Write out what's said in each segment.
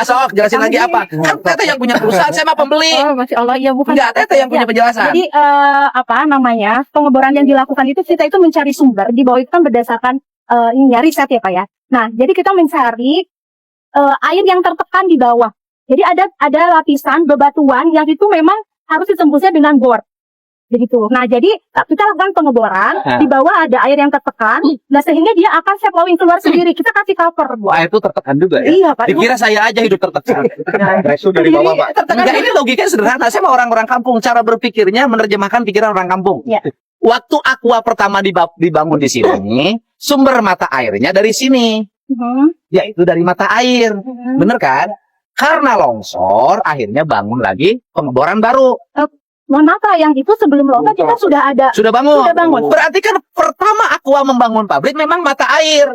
Sok jelasin lagi apa? Kan Teteh yang punya perusahaan, saya mah pembeli. Masya Allah, ya bukan. Enggak, Teteh yang punya penjelasan. Jadi pengeboran yang dilakukan itu kita itu mencari sumber di bawah itu kan berdasarkan riset ya Pak ya. Nah, jadi kita mencari air yang tertekan di bawah. Jadi ada lapisan bebatuan yang itu memang harus ditembusnya dengan bor. Begitu. Nah, jadi kita lakukan pengeboran, di bawah ada air yang tertekan, nah sehingga dia akan flowing keluar sendiri. Kita kasih cover. Air itu tertekan juga ya? Iya, Pak. Dikira saya aja hidup tertekan. Resu dari bawah, Pak. Enggak, ini logikanya sederhana. Saya mau orang-orang kampung, cara berpikirnya menerjemahkan pikiran orang kampung. Ya. Waktu aqua pertama dibangun di sini, sumber mata airnya dari sini. Yaitu dari mata air. Bener kan? Karena longsor, akhirnya bangun lagi pengeboran baru. Mohon maaf Pak, yang itu sebelum longsor kita sudah ada. Sudah bangun. Sudah bangun. Berarti kan pertama aqua membangun pabrik memang mata air.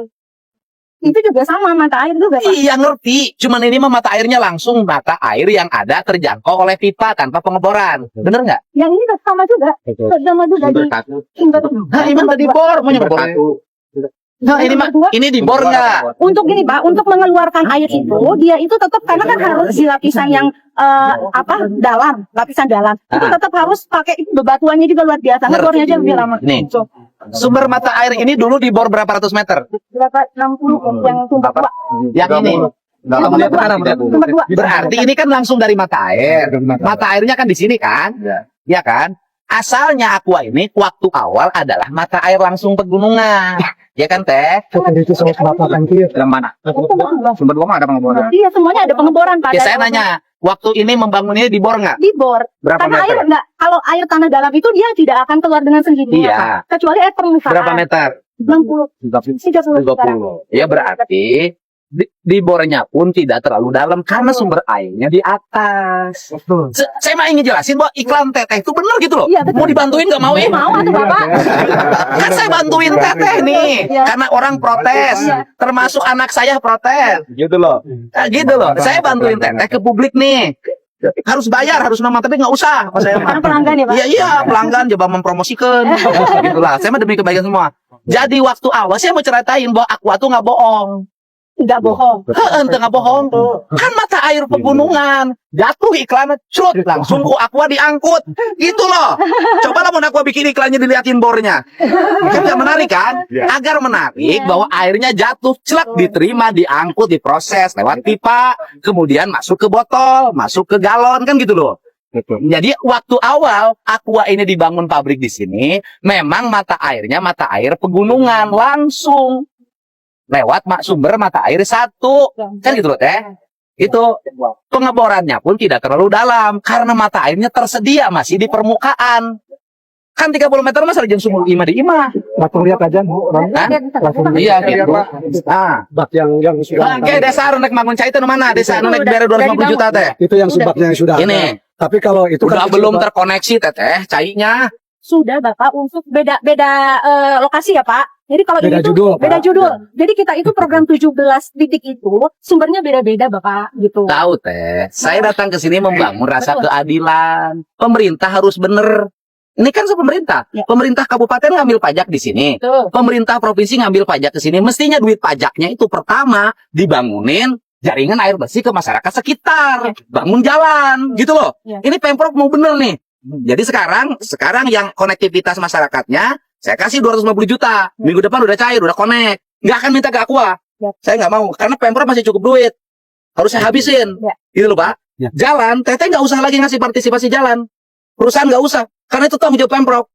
Itu juga sama mata air juga Pak. Iya ngerti. Cuman ini mah mata airnya langsung mata air yang ada terjangkau oleh pipa tanpa pengeboran. Bener nggak? Yang ini sama juga. Sama juga di. Nah, ini mah di bor. Mau nyebor. Nah, ini di bor nggak? Untuk gini Pak, untuk mengeluarkan air itu, dia itu tetap karena kan harus di lapisan yang dalam, lapisan dalam. Itu tetap harus pakai bebatuannya juga luar biasa. Ngebornya aja lebih lama. Nih. Sumber mata air ini dulu di bor berapa ratus meter? Berapa 60 yang sumber tua. Yang ini. Berarti ini kan langsung dari mata air. Mata airnya kan di sini kan? Ya kan? Asalnya aqua ini waktu awal adalah mata air langsung pegunungan. Ya kan Teh? Itu sama selatan kiri. Yang mana? Sumber dua ada pengeboran. Iya, semuanya ada pengeboran Pak. Ya saya nanya, waktu ini membangunnya di bor nggak? Di bor. Berapa Karena meter? air enggak, kalau air tanah dalam itu dia tidak akan keluar dengan sendirinya. Iya. Pak. Kecuali air permukaan. Berapa meter? 60. 30. Ya berarti di bornya pun tidak terlalu dalam karena sumber airnya di atas. Saya mau ingin jelasin bahwa iklan Teteh itu benar gitu loh. Iya, betul. Mau dibantuin nggak mau ya? Mau atau Bapak? Kan saya bantuin Teteh nih, karena orang protes, termasuk anak saya protes. Gitu loh. Gitu loh. Saya bantuin Teteh ke publik nih. Harus bayar, harus nama, tapi nggak usah. Karena pelanggan ya Pak? Iya, pelanggan coba mempromosikan. Gitulah. Saya mah demi kebaikan semua. Jadi waktu awal saya mau ceritain bahwa aqua tuh nggak bohong. Enggak bohong. Ente nggak bohong. Kan mata air pegunungan. Jatuh iklannya, crut, langsung aqua diangkut. Gitu loh. Coba lah mau aqua bikin iklannya diliatin bornya. Kan nggak menarik kan? Agar menarik bahwa airnya jatuh, celak, diterima, diangkut, diproses lewat pipa, kemudian masuk ke botol, masuk ke galon, kan gitu loh. Jadi waktu awal aqua ini dibangun pabrik di sini, memang mata airnya mata air pegunungan langsung lewat sumber mata air satu, kan gitu loh Teh. Itu pengeborannya pun tidak terlalu dalam karena mata airnya tersedia masih di permukaan. Kan 30 meter mas jam sumur ima di ima. Langsung lihat aja, Bu. Iya gitu. Ah, bak yang sudah. Oke, desa Runek Mangun Cai itu mana? Desa Runek bere 250 juta Teh. Itu yang subatnya yang sudah. Ini. Tapi kalau itu udah kan belum terkoneksi Teteh, cainya. Sudah Bapak, untuk beda lokasi ya Pak. Jadi kalau beda ini judul, tuh beda judul. Jadi kita itu program 17 titik itu sumbernya beda-beda Bapak gitu. Tahu Teh, saya datang ke sini membangun rasa keadilan. Pemerintah harus bener. Ini kan pemerintah. Ya. Pemerintah kabupaten ngambil pajak di sini. Betul. Pemerintah provinsi ngambil pajak ke sini. Mestinya duit pajaknya itu pertama dibangunin jaringan air bersih ke masyarakat sekitar. Bangun jalan, gitu loh. Ya. Ini Pemprov mau bener nih. Jadi sekarang yang konektivitas masyarakatnya saya kasih 250 juta. Minggu depan udah cair, udah connect. Nggak akan minta ke Aqua. Ya. Saya nggak mau karena Pemprov masih cukup duit. Harus saya habisin. Ya. Gitu loh, Pak. Ya. Jalan, Teteh nggak usah lagi ngasih partisipasi jalan. Perusahaan nggak usah. Karena itu tanggung jawab Pemprov.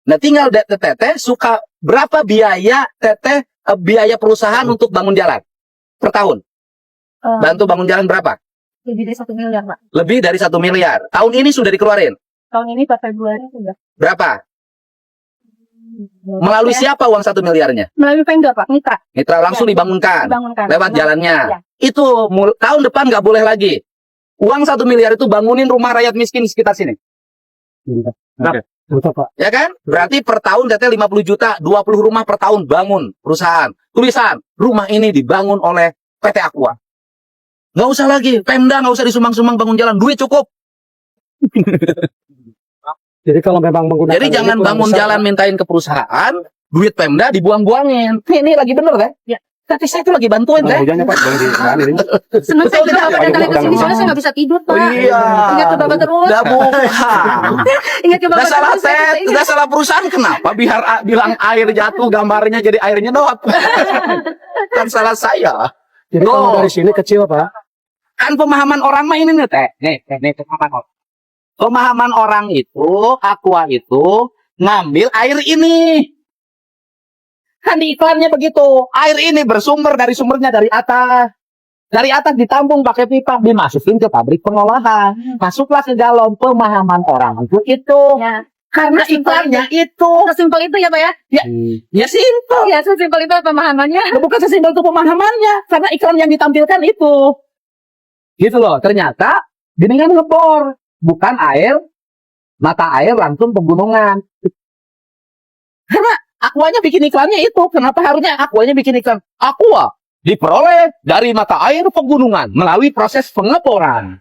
Nah, tinggal Teteh suka berapa biaya Teteh biaya perusahaan untuk bangun jalan per tahun? Bantu bangun jalan berapa? Lebih dari 1 miliar Pak. Lebih dari 1 miliar. Tahun ini sudah dikeluarin. Tahun ini per Februari sudah. Berapa? Melalui siapa uang 1 miliarnya? Melalui vendor Pak, mitra Langsung dibangunkan. dibangunkan. Lewat jalannya. Ya. Itu tahun depan nggak boleh lagi. Uang 1 miliar itu bangunin rumah rakyat miskin di sekitar sini. Betul, Pak. Ya kan? Berarti per tahun Teteh 50 juta, 20 rumah per tahun bangun perusahaan. Tulisan, rumah ini dibangun oleh PT Aqua. Nggak usah lagi, Pemda nggak usah disumbang-sumbang bangun jalan, duit cukup. Jadi kalau memang menggunakan Jadi jangan bangun jalan mintain ke perusahaan, duit Pemda dibuang-buangin. Ini lagi bener kan? Ya. Tapi saya itu lagi bantuin, Teh. Hujannya Pak, boleh dialiri. Senang saya Betul juga tidak? pada kali kesini soalnya saya nggak bisa tidur Pak. Iya. Ingat ke Bapak terus. Udah bukan. Ingat ke Bapak Udah salah terus. saya set, ingat. udah salah perusahaan. Kenapa bilang air jatuh gambarnya jadi air nyedot? Kan salah saya. Jadi kalau dari sini kecil Pak. Kan pemahaman orang mah ini nih, Teh. Nih, pemahaman orang. Pemahaman orang itu, Aqua itu ngambil air ini. Kan di iklannya begitu. Air ini bersumber dari sumbernya dari atas. Dari atas ditampung pakai pipa, dimasukin ke pabrik pengolahan. Masuklah ke galon. Pemahaman orang itu. Ya. Karena iklannya itu. Sesimpel itu ya Pak ya? Ya simpel. Ya sesimpel itu pemahamannya. Bukan sesimpel itu pemahamannya. Karena iklan yang ditampilkan itu. Gitu loh. Ternyata geningan ngebor. Bukan air. Mata air langsung pegunungan. Karena Aquanya bikin iklannya itu. Kenapa harusnya Aquanya bikin iklan? Aqua diperoleh dari mata air pegunungan melalui proses pengeboran.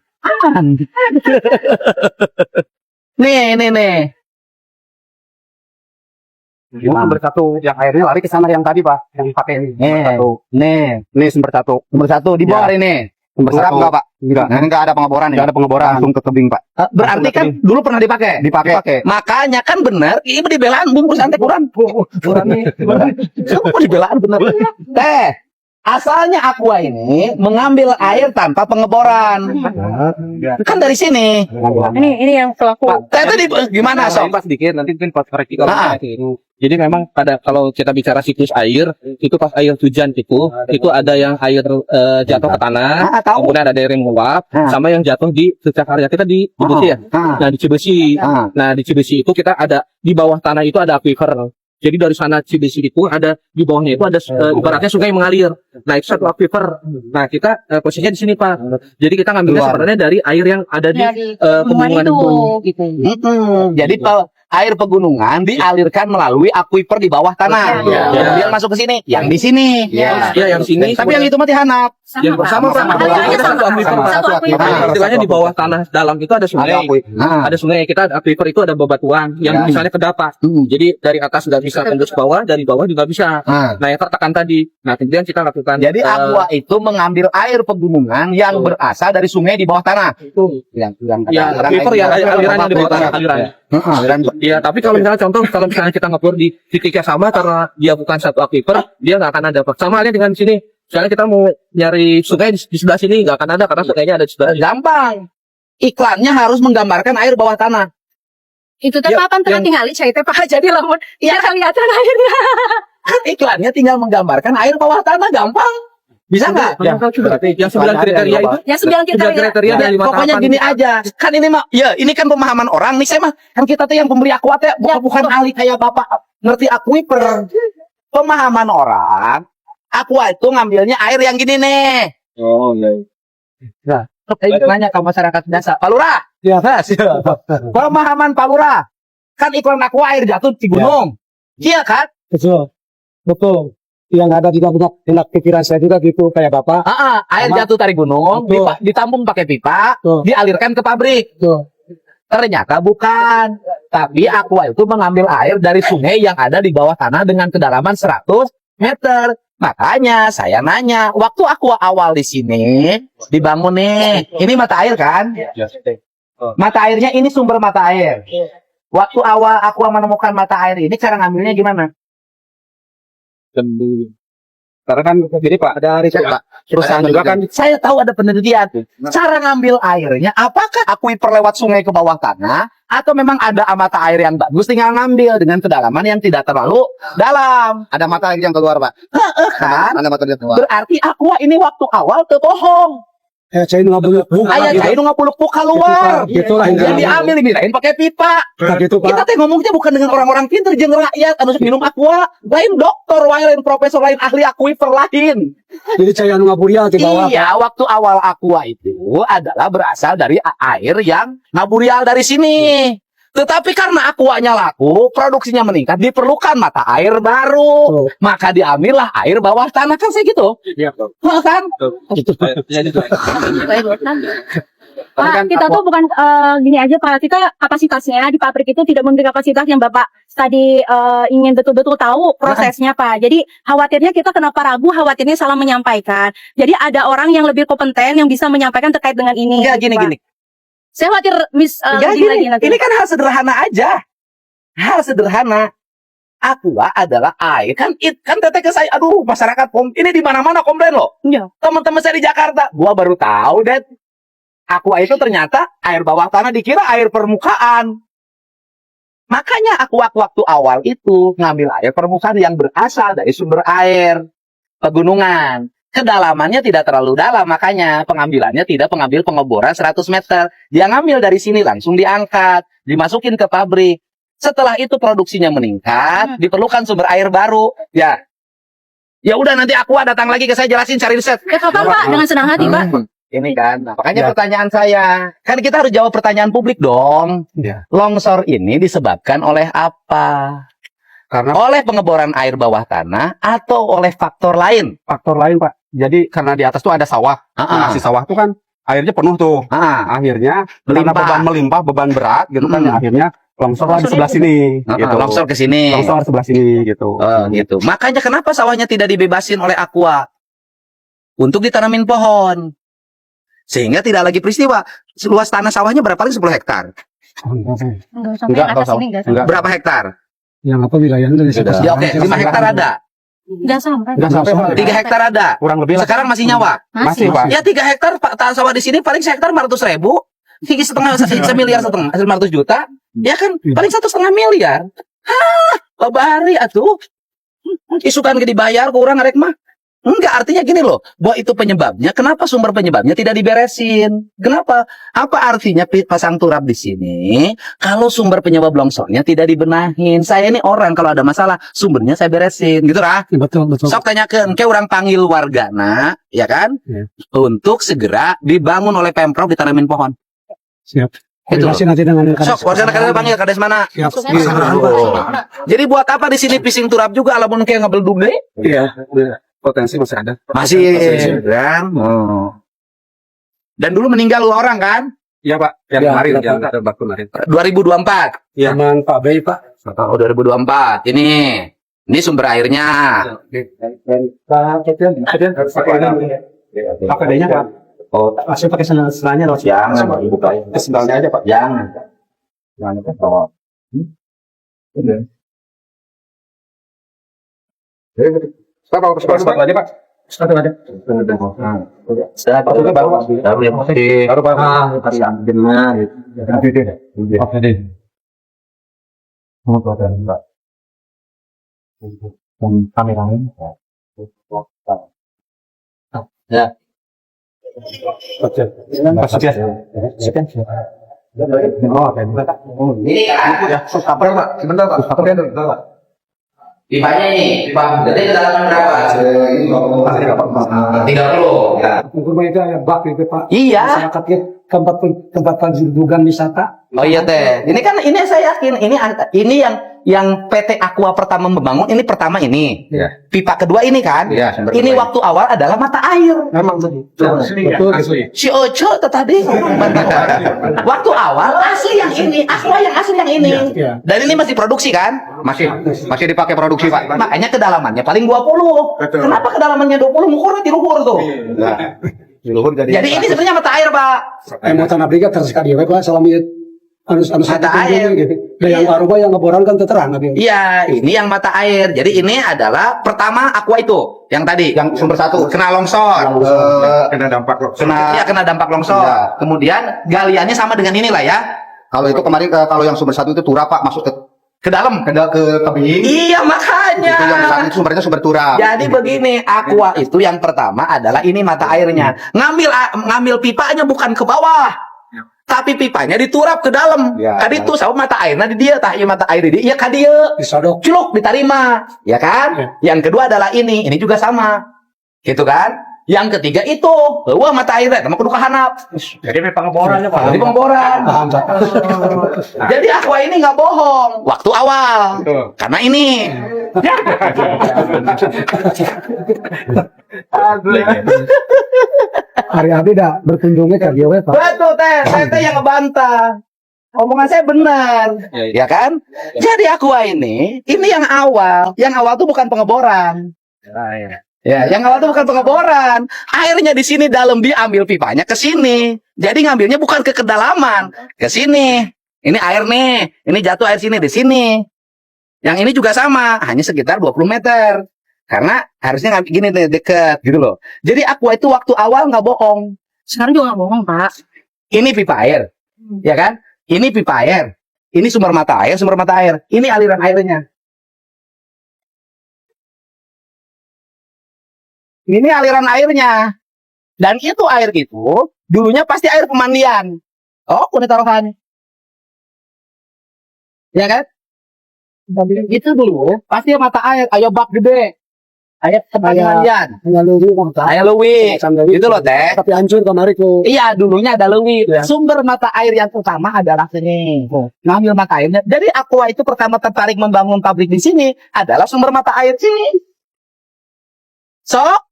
Nih. Sumber satu yang airnya lari ke sana yang tadi Pak, yang pakai ini. Nih. Ini sumber satu. Nomor 1 di bawah ini. Sumber Kurang satu. enggak, Pak? Enggak. Enggak ada pengeboran Enggak ada pengeboran. Langsung ke tebing, Pak. Berarti kan dulu pernah dipakai. Dipakai. Makanya kan benar, ini dibelaan bungkus antek kurang. Kamu dibelaan benar. Teh, asalnya Aqua ini mengambil air tanpa pengeboran. Kan dari sini. Ini yang pelaku. Teh tadi gimana, Sob? Pas sedikit nanti mungkin pas koreksi kalau Ah. itu. Jadi memang kalau kita bicara siklus air itu pas air hujan itu ada yang air jatuh ke tanah, Tahu. kemudian ada yang menguap, sama yang jatuh di setiap area kita di Cibesi ya. Nah di Cibesi, nah di Cibesi itu kita ada di bawah tanah itu ada aquifer. Jadi dari sana Cibesi itu ada di bawahnya itu ada ibaratnya sungai mengalir. Nah itu satu aquifer. Nah kita posisinya di sini Pak. Jadi kita ngambilnya sebenarnya dari air yang ada di pegunungan itu. Gitu. Jadi air pegunungan dialirkan melalui aquifer di bawah tanah. Dia masuk ke sini, yang di sini. Ya yang sini. Tapi yang itu mah dihanap. Yang bersama Pak. Kita satu aquifer. Satu aquifer. Istilahnya di bawah tanah dalam itu ada sungai. Ada sungai, kita aquifer itu ada bebatuan yang misalnya kedapat. Jadi dari atas nggak bisa tembus ke bawah, dari bawah juga bisa. Nah yang tertekan tadi. Nah kemudian kita lakukan. Jadi Aqua itu mengambil air pegunungan yang berasal dari sungai di bawah tanah. Ya aquifer ya aliran yang di bawah tanah alirannya. Ya tapi kalau misalnya contoh kalau misalnya kita ngebor di titik yang sama karena dia bukan satu aquifer, dia nggak akan ada. Sama halnya dengan sini. Misalnya kita mau nyari sungai di sebelah sini nggak akan ada karena sungainya ada di sebelah. Gampang. Iklannya harus menggambarkan air bawah tanah. Itu teh papan tengah tinggali cai teh Pak. Jadi lamun ya kelihatan airnya. Kan iklannya tinggal menggambarkan air bawah tanah, gampang. Bisa nggak? Yang 9 kriteria itu. Yang 9 Tiga kriteria dari lima Pokoknya tahapan. gini aja. Kan ini mah, ya ini kan pemahaman orang nih. Saya mah kan kita tuh yang pemberi Aqua teh bukan ahli kayak bapak ngerti aquifer. Pemahaman orang, Aqua itu ngambilnya air yang gini nih. Oh iya. Saya nanya ke masyarakat biasa, Pak Lurah. Ya, siap. Pemahaman Pak Lurah. Kan iklan Aqua air jatuh di gunung. Iya kan? Betul. Yang ada di dalam pikiran saya juga gitu kayak Bapak. Air jatuh dari gunung, Betul. ditampung pakai pipa, Betul. dialirkan ke pabrik. Betul. Ternyata bukan. Tapi Aqua itu mengambil air dari sungai yang ada di bawah tanah dengan kedalaman 100 meter. Makanya saya nanya, waktu Aqua awal di sini dibangun nih, ini mata air kan? Mata airnya ini sumber mata air. Waktu awal Aqua menemukan mata air ini, cara ngambilnya gimana? Karena kan jadi Pak ada riset Pak. Perusahaan juga kan Saya tahu ada penelitian. Cara ngambil airnya, apakah aquifer lewat sungai ke bawah tanah, atau memang ada mata air yang bagus tinggal ngambil dengan kedalaman yang tidak terlalu dalam? Ada mata air yang keluar, Pak. Kan? Ada mata air yang keluar. Berarti Aqua ini waktu awal bohong. saya nggak boleh. Ayah saya itu ngapuluk keluar. Gitulah Yang diambil dibirain pakai pipa. gitu Kita teh ngomongnya bukan dengan orang-orang pintar, jeung rakyat anu minum Aqua, lain dokter, lain profesor, lain ahli aquifer lain. Jadi saya ngaburial di bawah. Iya, waktu awal Aqua itu adalah berasal dari air yang ngaburial dari sini. Tetapi karena Aquanya laku, produksinya meningkat, diperlukan mata air baru. Maka diambillah air bawah tanah, kan saya gitu. Iya, Kan? Pak, kita tuh bukan gini aja Pak, kita kapasitasnya di pabrik itu tidak memiliki kapasitas yang Bapak tadi ingin betul-betul tahu prosesnya Pak. Jadi khawatirnya kita kenapa ragu, khawatirnya salah menyampaikan. Jadi ada orang yang lebih kompeten yang bisa menyampaikan terkait dengan ini. Enggak gitu, Pak. gini. Saya khawatir Enggak lebih lagi gini. nanti. Ini kan hal sederhana aja. Hal sederhana. Aqua adalah air. Kan teteh ke saya, aduh masyarakat ini di mana-mana komplain loh. Iya. Teman-teman saya di Jakarta, gua baru tahu, Dad. Aqua itu ternyata air bawah tanah, dikira air permukaan. Makanya aku waktu awal itu ngambil air permukaan yang berasal dari sumber air pegunungan. Kedalamannya tidak terlalu dalam, makanya pengambilannya tidak pengambil pengeboran 100 meter. Dia ngambil dari sini langsung diangkat, dimasukin ke pabrik. Setelah itu produksinya meningkat, diperlukan sumber air baru. Ya udah nanti Aqua datang lagi ke saya jelasin, cari riset. Ya kapan Pak? Dengan senang hati Pak. Ini kan, makanya pertanyaan saya, kan kita harus jawab pertanyaan publik dong. Ya. Longsor ini disebabkan oleh apa? Karena Oleh pengeboran air bawah tanah atau oleh faktor lain? faktor lain Pak. Jadi karena di atas tuh ada sawah. Nah, si sawah tuh kan airnya penuh tuh. Akhirnya karena beban melimpah, beban berat gitu kan. Akhirnya longsor lah di sebelah sini. Gitu. Longsor ke sini. Longsor sebelah sini gitu. Gitu. Makanya kenapa sawahnya tidak dibebasin oleh Aqua? Untuk ditanamin pohon. Sehingga tidak lagi peristiwa. Luas tanah sawahnya berapa lagi 10 hektar? Enggak sampai Enggak, atas tahu. ini enggak Enggak. Berapa hektar? Yang apa wilayahnya dari sebelah. Ya oke, 5 hektar ada. Enggak sampai. Enggak sampai Pak. 3 hektar ada. Kurang lebih lah. Sekarang masih nyawa. Masih Pak. Ya 3 hektar tanah sawah di sini paling sehektar 400.000. Tiga setengah, 1,5 miliar 500 juta. Ya kan, paling 1,5 miliar. Hah, babari atuh. Isukan ke dibayar, kurang arek mah. Enggak, artinya gini loh, bahwa itu penyebabnya. Kenapa sumber penyebabnya tidak diberesin? Kenapa? Apa artinya pasang turap di sini? Kalau sumber penyebab longsornya tidak dibenahin. Saya ini orang kalau ada masalah, sumbernya saya beresin, gitu lah. Betul. Sok tanyakan, kayak orang panggil wargana, ya kan? Ya. Untuk segera dibangun oleh Pemprov ditanamin pohon. Siap. Itu. Koordinasi nanti dengan Sok, wargana kalian panggil kades mana? Siap. Jadi buat apa di sini pising turap juga, alamun kayak ngebel duble? Iya. Potensi masih ada. Masih, kan? Dan dulu meninggal 2 orang kan? Iya Pak. Yang Ya, kemarin ya, yang terbak kemarin. 2024. Iya. Zaman Pak Bey Pak. Oh, 2024. Ini sumber airnya. Pakainya Pak. Oh, Masih pakai senanya loh. jangan dibuka. Sendalnya aja Pak. Jangan. Jangan kan bawa. Sepatu aja Pak. Sepatu aja. Baru yang pasti. Baru Pak. Kasih ambilnya. Oke deh. Mau Pak. Kameranya. Ya. Oke. Sekian. Oh, Ini kan ya. Kabar Pak. Sebentar Pak. Sebentar Pak. pipanya ini, pipa jadi kedalaman berapa? 30. Ya. Kurma itu ada bak itu Pak. Iya. Masyarakat tempat penjudugan wisata. Oh iya teh. Ini kan ini saya yakin ini yang PT Aqua pertama membangun ini pertama ini. Iya. Pipa kedua ini kan. Iya, sumber Ini kedua. waktu awal adalah mata air. Memang betul. Si Ojo itu tadi. Waktu awal asli yang ini, Aqua yang asli yang ini. Iya. Dan ini masih produksi kan? Masih dipakai produksi Pak. Makanya kedalamannya paling 20. Betul. Kenapa kedalamannya 20? Mukurnya di luhur tuh. Luhur Jadi ini sebenarnya mata air, Pak. Mau tanah briga tersekali ya Pak. Selama harus Mata air. gitu. Dan yang baru yang ngeboran kan terang. Iya, ini yang mata air. Jadi ini adalah pertama Aqua itu, yang tadi, yang sumber 1 kena longsor. kena dampak loh. Kena dampak longsor. Iya. Kemudian galiannya sama dengan inilah ya. Kalau itu kemarin kalau yang sumber 1 itu turap Pak, masuk Ke dalam. ke tebing. Iya, makanya. Itu yang satu sumbernya sumber turap. Jadi begini, Aqua itu yang pertama adalah ini mata airnya. Ngambil pipanya bukan ke bawah. Tapi pipanya diturap ke dalam. Ya, Tadi itu sama mata airnya di dia, tah ieu mata air di dia, ya ka dieu. Disodok. Culuk diterima, ya kan? Yang kedua adalah ini juga sama. Gitu kan? Yang ketiga itu, wah mata airnya, sama kudu kahanap. Jadi memang pengeborannya Pak. Jadi pengeboran. Jadi aqua ini nggak bohong. Waktu awal, karena ini. Hari Abi dah berkunjungnya ke GW Pak. Betul teh yang ngebantah. Omongan saya benar, ya kan? Jadi aqua ini yang awal tuh bukan pengeboran. Ya, yang awal tuh bukan pengeboran. Airnya di sini dalam, diambil pipanya ke sini. Jadi ngambilnya bukan ke kedalaman, ke sini. Ini air nih, ini jatuh air sini di sini. Yang ini juga sama, hanya sekitar 20 meter. Karena harusnya ngambil gini nih, deket gitu loh. Jadi aqua itu waktu awal nggak bohong. Sekarang juga nggak bohong, Pak. Ini pipa air, ya kan? Ini pipa air. Ini sumber mata air. Ini aliran airnya. Ini aliran airnya. Dan itu air itu dulunya pasti air pemandian. Oh, udah taruhan. Ya kan? Itu dulu pasti mata air, ayo bak gede. Air tempat pemandian. Hanya leuwih Bang. Air leuwih. Gitu loh, Teh. Tapi hancur kemarin tuh. Iya, dulunya ada leuwih. Sumber mata air yang utama adalah sini. Ngambil mata airnya. Jadi Aqua itu pertama tertarik membangun pabrik di sini adalah sumber mata air sini. Sok.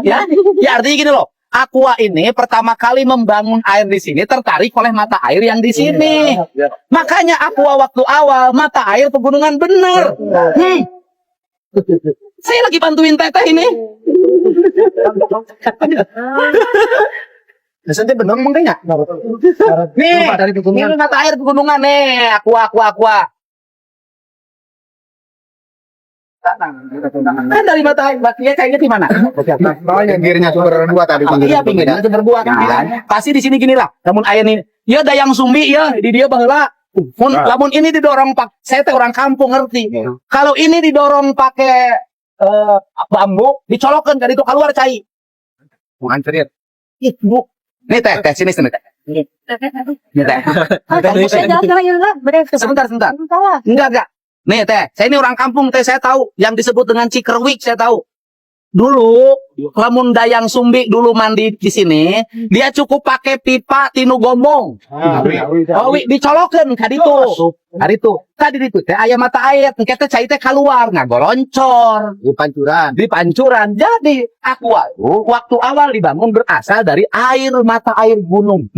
Ya, artinya gini loh. Aqua ini pertama kali membangun air di sini tertarik oleh mata air yang di sini. Makanya Aqua waktu awal mata air pegunungan bener. Saya lagi bantuin teteh ini. Biasanya bener mungkinnya. Nih, ini mata air pegunungan nih. Aqua. Kan dari mata air, ya kayaknya di mana? Bawahnya pinggirnya sumber 2 tadi. Iya, pinggirnya sumber 2 kan. Pasti di sini gini lah. Namun air ini, ya dayang sumbi ya, di dia baheula. Namun ini didorong pak, saya teh orang kampung ngerti. Kalau ini didorong pakai bambu, dicolokkan kan itu keluar cai. Ancerit. Itu. Nih teh, sini teh. Nih teh. Sebentar. Enggak. Nih teh, saya ini orang kampung teh, saya tahu yang disebut dengan cikerwik, saya tahu. Dulu, lamun dayang sumbi dulu mandi di sini, dia cukup pakai pipa tinu gombong. Dicolokeun ka ditu. Tadi ditu teh aya mata air, kita cai teh keluar, ngagoloncor, dipancuran. Jadi Aqua waktu awal dibangun berasal dari air mata air gunung.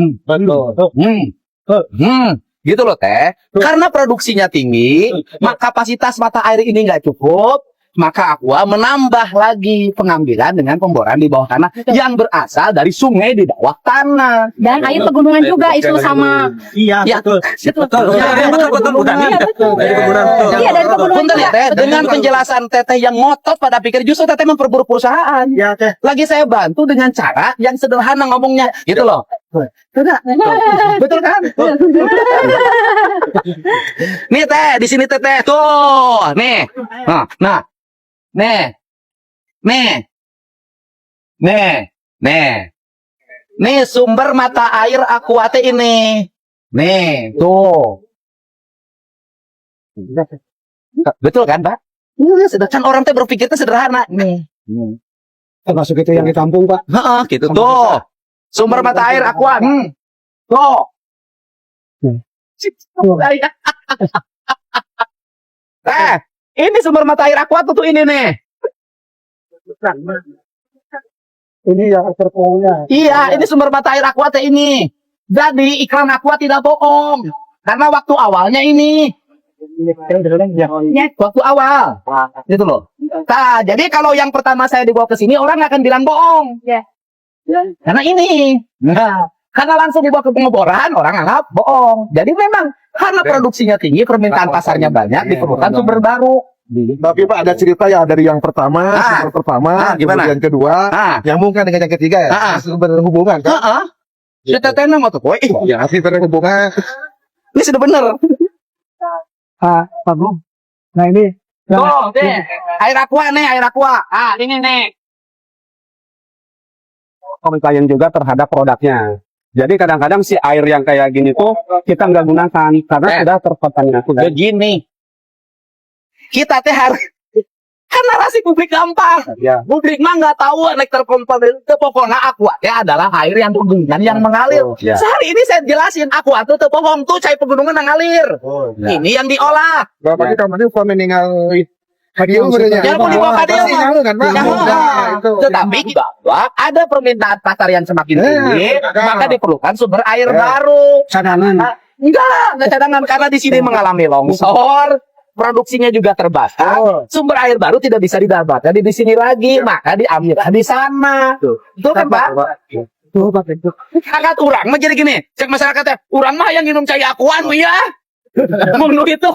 Gitu loh teh. Karena produksinya tinggi, maka kapasitas mata air ini nggak cukup, maka Aqua menambah lagi pengambilan dengan pemboran di bawah tanah yang berasal dari sungai di bawah tanah. Dan air pegunungan juga itu sama. Iya, Ya, betul. Betul. Udah nih. Dari pegunungan, betul. Iya, dari pegunungan Bentar ya juga. teh, dengan penjelasan teteh yang ngotot pada pikir justru teteh memperburuk perusahaan. Ya, Teh. Lagi saya bantu dengan cara yang sederhana ngomongnya, gitu loh. Tidak, betul kan? Nih teh, di sini teteh tuh, nih, nih sumber mata air Aqua teh ini, nih tuh, betul kan Pak? Iya, sedangkan orang teh berpikirnya sederhana, nih. Termasuk itu yang di kampung Pak. Heeh, gitu tuh. Sumber mata air Aqua. Tuh. Ini sumber mata air Aqua tuh ini nih. Ini yang terpaunya. Iya, ini sumber mata air Aqua teh ini. Jadi iklan Aqua tidak bohong. Karena waktu awalnya ini. Waktu awal. Gitu loh. Nah, jadi kalau yang pertama saya dibawa ke sini orang akan bilang bohong. Karena ini. Nah, karena langsung dibawa ke pengeboran, orang anggap bohong. Jadi memang karena produksinya tinggi, permintaan pasarnya banyak, diperlukan sumber baru. Tapi Pak ada cerita ya dari yang pertama, sumber pertama, gimana? kemudian kedua, nyambung kan dengan yang ketiga ya, sumber hubungan kan? Kita tenang waktu koi. Ya, sumber hubungan. Ini sudah bener. Pak Bung. Nah ini. Tuh, nih. Air Aqua nih, air Aqua. Ini nih. Komplain juga terhadap produknya. Jadi kadang-kadang si air yang kayak gini tuh kita nggak gunakan karena sudah terkontaminasi. Begini. Kita teh Kan narasi publik gampang. Ya. Publik mah nggak tahu naik terkompon pokoknya aqua ya adalah air yang pegunungan yang mengalir. Ya. Sehari ini saya jelasin aqua tuh tepokong tuh cai pegunungan yang ngalir. Ya. Ini yang diolah. Bapak kita kemarin kok meninggal hadiah umurnya. Yang mau dibawa hadiah Pasti mah. ngaruh kan, Pak? Yang Nah, itu. Tetapi bahwa ada permintaan pasar yang semakin tinggi, maka diperlukan sumber air Ya. baru. cadangan. Enggak cadangan karena di sini mengalami longsor, produksinya juga terbatas, sumber air baru tidak bisa didapatkan di sini lagi, maka diambil di sana. Betul kan, Pak? Tuh, Pak, itu. Kakak orang mah jadi gini, cek masyarakatnya, orang mah yang minum cai akuan ya. Mau itu.